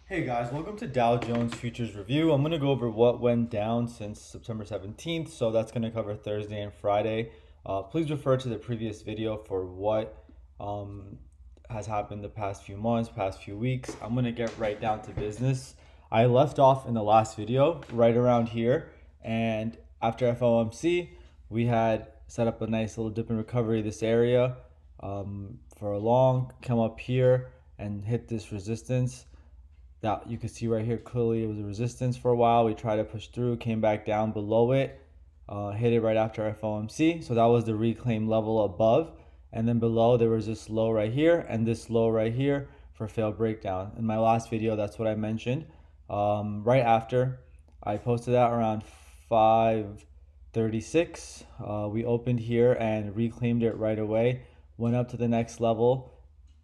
Hey guys, welcome to Dow Jones Futures Review. I'm going to go over what went down since September 17th. So that's going to cover Thursday and Friday. Please refer to the previous video for what um, has happened the past few months, past few weeks. I'm going to get right down to business. I left off in the last video right around here. And after FOMC, we had set up a nice little dip in recovery this area for a long, come up here and hit this resistance that you can see right here. Clearly it was a resistance for a while. We tried to push through, came back down below it, hit it right after FOMC. So that was the reclaim level above. And then below there was this low right here and this low right here for failed breakdown. In my last video, that's what I mentioned. Right after I posted that around 5:36, we opened here and reclaimed it right away, went up to the next level,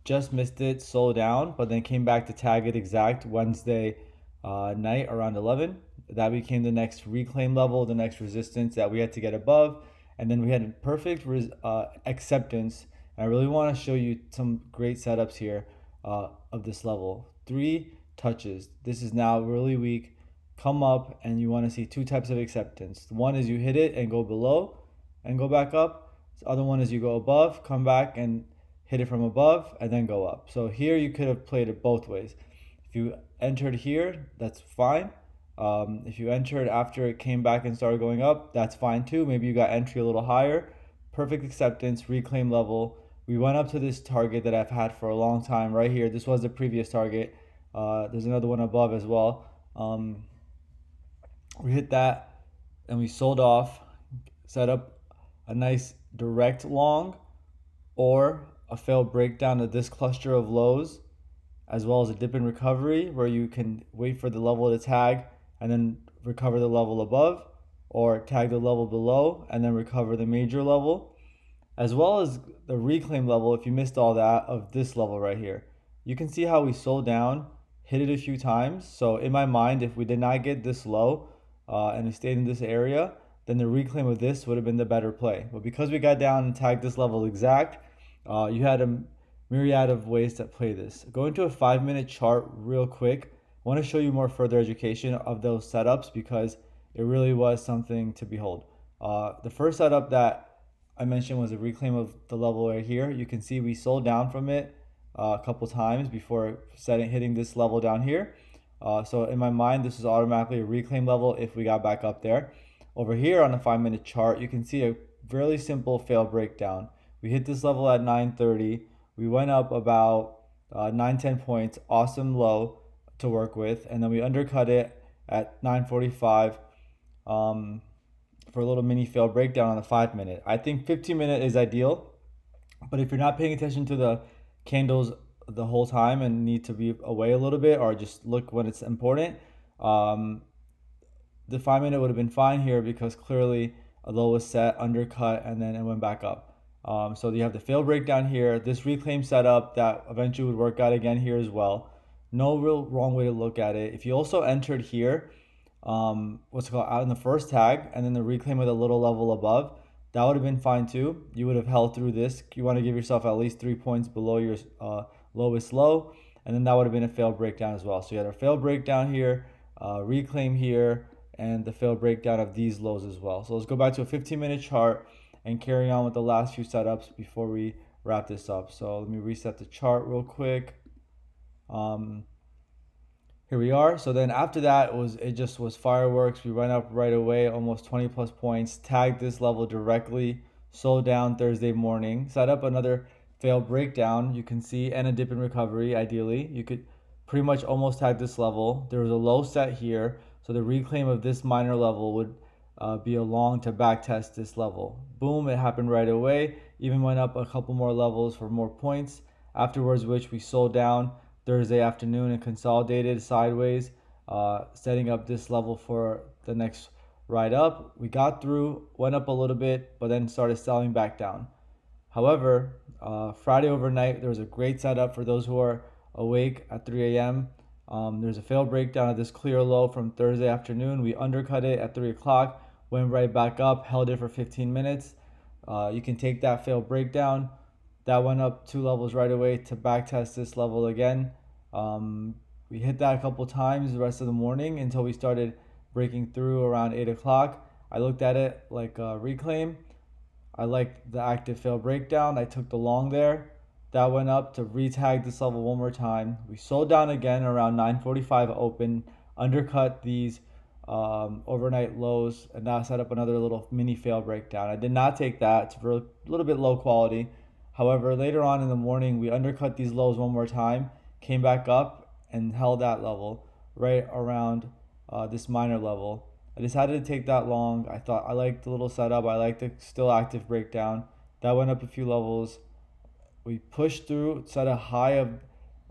just missed it, sold down, but then came back to tag it exact Wednesday night around 11. That became the next reclaim level, the next resistance that we had to get above. And then we had perfect acceptance. And I really want to show you some great setups here of this level. 3 touches. This is now really weak. Come up, and you want to see 2 types of acceptance. One is you hit it and go below and go back up. The other one is you go above, come back and hit it from above, and then go up. So here you could have played it both ways. If you entered here, that's fine. If you entered after it came back and started going up, that's fine too. Maybe you got entry a little higher. Perfect acceptance, reclaim level. We went up to this target that I've had for a long time right here. This was the previous target. There's another one above as well. We hit that and we sold off, set up a nice direct long or a failed breakdown of this cluster of lows, as well as a dip in recovery where you can wait for the level to tag and then recover the level above, or tag the level below and then recover the major level, as well as the reclaim level if you missed all that of this level right here. You can see how we sold down, hit it a few times. So in my mind, if we did not get this low and we stayed in this area, then the reclaim of this would have been the better play. But because we got down and tagged this level exact, you had a myriad of ways to play this. Go into a 5-minute chart real quick. I want to show you more further education of those setups because it really was something to behold. The first setup that I mentioned was a reclaim of the level right here. You can see we sold down from it a couple times before hitting this level down here. So in my mind, this is automatically a reclaim level if we got back up there. Over here on the 5-minute chart, you can see a fairly simple fail breakdown. We hit this level at 9:30. We went up about 9-10 points, awesome low to work with, and then we undercut it at 9:45 for a little mini fail breakdown on the 5-minute. I think 15-minute is ideal, but if you're not paying attention to the candles the whole time and need to be away a little bit or just look when it's important, the 5-minute would have been fine here because clearly a low was set, undercut, and then it went back up. So you have the fail breakdown here, this reclaim setup that eventually would work out again here as well. No real wrong way to look at it. If you also entered here, what's it called, out in the first tag, and then the reclaim with a little level above, that would have been fine too. You would have held through this. You want to give yourself at least 3 points below your lowest low, and then that would have been a failed breakdown as well. So you had a failed breakdown here, reclaim here, and the failed breakdown of these lows as well. So let's go back to a 15-minute chart and carry on with the last few setups before we wrap this up. So let me reset the chart real quick. Here we are. So then after that, it just was fireworks. We went up right away, almost 20 plus points, tagged this level directly, sold down Thursday morning, set up another failed breakdown, you can see, and a dip in recovery. Ideally, you could pretty much almost tag this level. There was a low set here, so the reclaim of this minor level would be a long to back test this level. Boom, it happened right away. Even went up a couple more levels for more points. Afterwards, which we sold down Thursday afternoon and consolidated sideways, setting up this level for the next ride up. We got through, went up a little bit, but then started selling back down. However, Friday overnight, there was a great setup for those who are awake at 3 a.m. There's a failed breakdown of this clear low from Thursday afternoon. We undercut it at 3 o'clock, went right back up, held it for 15 minutes. You can take that failed breakdown. That went up 2 levels right away to back test this level again. We hit that a couple times the rest of the morning until we started breaking through around 8 o'clock. I looked at it like a reclaim. I liked the active fail breakdown. I took the long there. That went up to retag this level one more time. We sold down again around 9:45 open, undercut these overnight lows, and now set up another little mini fail breakdown. I did not take that. It's a little bit low quality. However, later on in the morning, we undercut these lows one more time, came back up and held that level right around this minor level. I decided to take that long. I thought I liked the little setup. I liked the still active breakdown. That went up a few levels. We pushed through, set a high of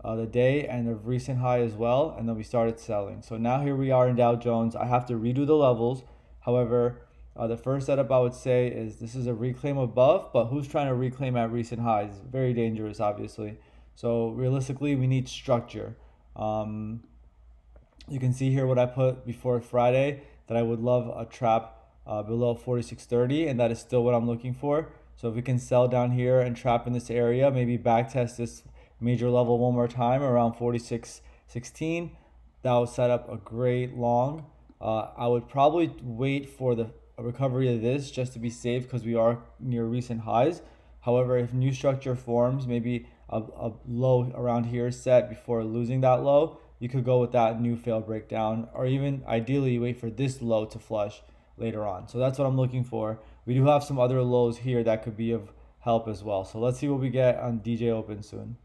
the day and a recent high as well, and then we started selling. So now here we are in Dow Jones. I have to redo the levels. However, the first setup I would say is this is a reclaim above, but who's trying to reclaim at recent highs? Very dangerous, obviously. So realistically, we need structure. Um, you can see here what I put before Friday, that I would love a trap below 46.30, and that is still what I'm looking for. So if we can sell down here and trap in this area, maybe back test this major level one more time around 46.16, that would set up a great long. I would probably wait for the recovery of this just to be safe because we are near recent highs. However, if new structure forms, maybe a low around here is set before losing that low, you could go with that new fail breakdown, or even ideally wait for this low to flush later on. So that's what I'm looking for. We do have some other lows here that could be of help as well. So let's see what we get on DJ Open soon.